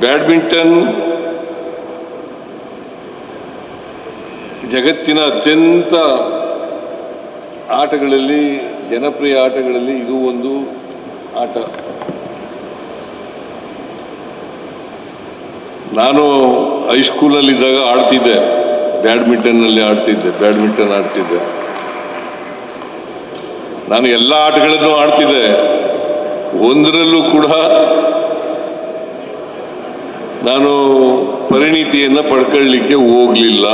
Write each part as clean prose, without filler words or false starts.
Badminton ಜಗತ್ತಿನ ಅತ್ಯಂತ ಆಟಗಳಲ್ಲಿ, ಜನಪ್ರಿಯ ಆಟಗಳಲ್ಲಿ ಇದು ಒಂದು ಆಟ. ನಾನು ಹೈಸ್ಕೂಲಲ್ಲಿದ್ದಾಗ ಆಡ್ತಿದ್ದೆ, ಬ್ಯಾಡ್ಮಿಂಟನ್ ಆಡ್ತಿದ್ದೆ. ನಾನು ಎಲ್ಲ ಆಟಗಳನ್ನು ಆಡ್ತಿದ್ದೆ. ಒಂದರಲ್ಲೂ ಕೂಡ ನಾನು ಪರಿಣಿತಿಯನ್ನು ಪಡ್ಕೊಳ್ಳಿಕ್ಕೆ ಹೋಗಲಿಲ್ಲ.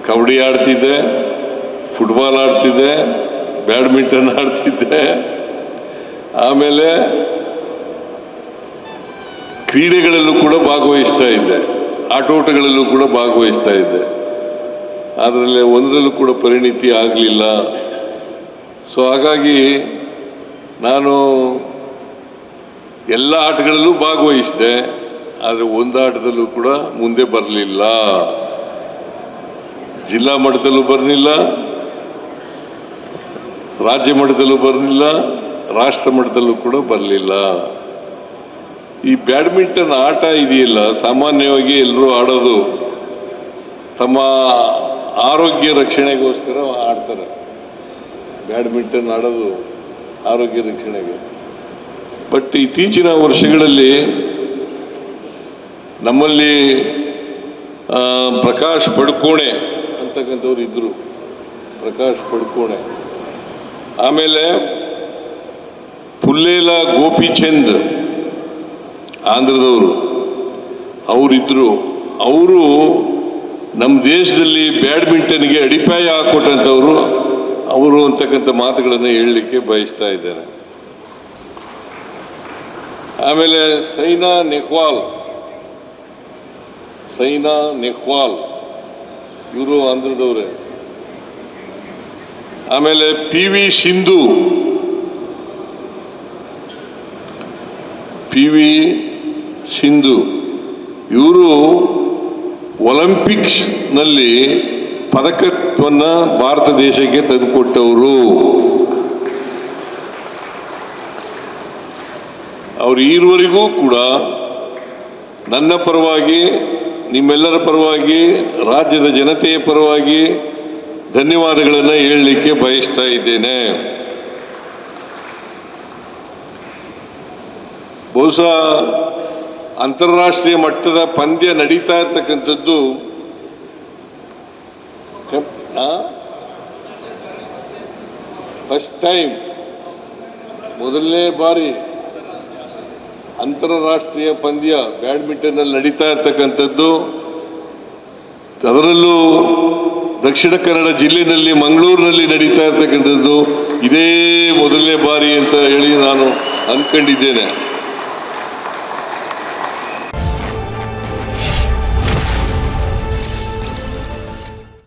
ಕಬಡ್ಡಿ ಆಡ್ತಿದ್ದೆ, ಫುಟ್ಬಾಲ್ ಆಡ್ತಿದ್ದೆ, ಬ್ಯಾಡ್ಮಿಂಟನ್ ಆಡ್ತಿದ್ದೆ. ಆಮೇಲೆ ಕ್ರೀಡೆಗಳಲ್ಲೂ ಕೂಡ ಭಾಗವಹಿಸ್ತಾ ಇದ್ದೆ, ಆಟೋಟಗಳಲ್ಲೂ ಕೂಡ ಭಾಗವಹಿಸ್ತಾ ಇದ್ದೆ. ಅದರಲ್ಲಿ ಒಂದರಲ್ಲೂ ಕೂಡ ಪರಿಣಿತಿ ಆಗಲಿಲ್ಲ. ಸೊ ಹಾಗಾಗಿ ನಾನು ಎಲ್ಲ ಆಟಗಳಲ್ಲೂ ಭಾಗವಹಿಸಿದೆ, ಆದರೆ ಒಂದು ಆಟದಲ್ಲೂ ಕೂಡ ಮುಂದೆ ಬರಲಿಲ್ಲ. ಜಿಲ್ಲಾ ಮಟ್ಟದಲ್ಲೂ ಬರಲಿಲ್ಲ, ರಾಜ್ಯ ಮಟ್ಟದಲ್ಲೂ ಬರಲಿಲ್ಲ, ರಾಷ್ಟ್ರ ಮಟ್ಟದಲ್ಲೂ ಕೂಡ ಬರಲಿಲ್ಲ. ಈ ಬ್ಯಾಡ್ಮಿಂಟನ್ ಆಟ ಇದೆಯಲ್ಲ, ಸಾಮಾನ್ಯವಾಗಿ ಎಲ್ಲರೂ ಆಡೋದು ತಮ್ಮ ಆರೋಗ್ಯ ರಕ್ಷಣೆಗೋಸ್ಕರ ಆಡ್ತಾರೆ. ಬ್ಯಾಡ್ಮಿಂಟನ್ ಆಡೋದು ಆರೋಗ್ಯ ರಕ್ಷಣೆಗೆ. ಬಟ್ ಇತ್ತೀಚಿನ ವರ್ಷಗಳಲ್ಲಿ ನಮ್ಮಲ್ಲಿ ಪ್ರಕಾಶ್ ಪಡುಕೋಣೆ ಅಂತಕ್ಕಂಥವ್ರು ಇದ್ದರು. ಪ್ರಕಾಶ್ ಪಡುಕೋಣೆ, ಆಮೇಲೆ ಪುಲ್ಲೇಲ ಗೋಪಿಚಂದ್ ಆಂಧ್ರದವರು, ಅವರಿದ್ದರು. ಅವರು ನಮ್ಮ ದೇಶದಲ್ಲಿ ಬ್ಯಾಡ್ಮಿಂಟನ್ಗೆ ಅಡಿಪಾಯ ಹಾಕೊಟ್ಟಂಥವ್ರು ಅವರು ಅಂತಕ್ಕಂಥ ಮಾತುಗಳನ್ನು ಹೇಳಲಿಕ್ಕೆ ಬಯಸ್ತಾ ಇದ್ದೇನೆ. ಆಮೇಲೆ ಸೈನಾ ನೆಹ್ವಾಲ್ ಇವರು ಆಂಧ್ರದವರೇ. ಆಮೇಲೆ ಪಿ.ವಿ. ಸಿಂಧು ಇವರು ಒಲಿಂಪಿಕ್ಸ್ನಲ್ಲಿ ಪದಕವನ್ನು ಭಾರತ ದೇಶಕ್ಕೆ ತಂದುಕೊಟ್ಟವರು. ಅವರು ಈವರೆಗೂ ಕೂಡ ನನ್ನ ಪರವಾಗಿ, ನಿಮ್ಮೆಲ್ಲರ ಪರವಾಗಿ, ರಾಜ್ಯದ ಜನತೆಯ ಪರವಾಗಿ ಧನ್ಯವಾದಗಳನ್ನು ಹೇಳಲಿಕ್ಕೆ ಬಯಸ್ತಾ ಇದ್ದೇನೆ. ಬಹುಶಃ ಅಂತಾರಾಷ್ಟ್ರೀಯ ಮಟ್ಟದ ಪಂದ್ಯ ನಡೀತಾ ಇರ್ತಕ್ಕಂಥದ್ದು ಫಸ್ಟ್ ಟೈಮ್, ಮೊದಲನೇ ಬಾರಿ ಅಂತಾರಾಷ್ಟ್ರೀಯ ಪಂದ್ಯ ಬ್ಯಾಡ್ಮಿಂಟನ್ನಲ್ಲಿ ನಡೀತಾ ಇರ್ತಕ್ಕಂಥದ್ದು. ಅದರಲ್ಲೂ ದಕ್ಷಿಣ ಕನ್ನಡ ಜಿಲ್ಲೆಯಲ್ಲಿ ಮಂಗಳೂರಿನಲ್ಲಿ ನಡೀತಾ ಇರ್ತಕ್ಕಂಥದ್ದು ಇದೇ ಮೊದಲನೇ ಬಾರಿ ಅಂತ ಹೇಳಿ ನಾನು ಅಂದ್ಕೊಂಡಿದ್ದೇನೆ.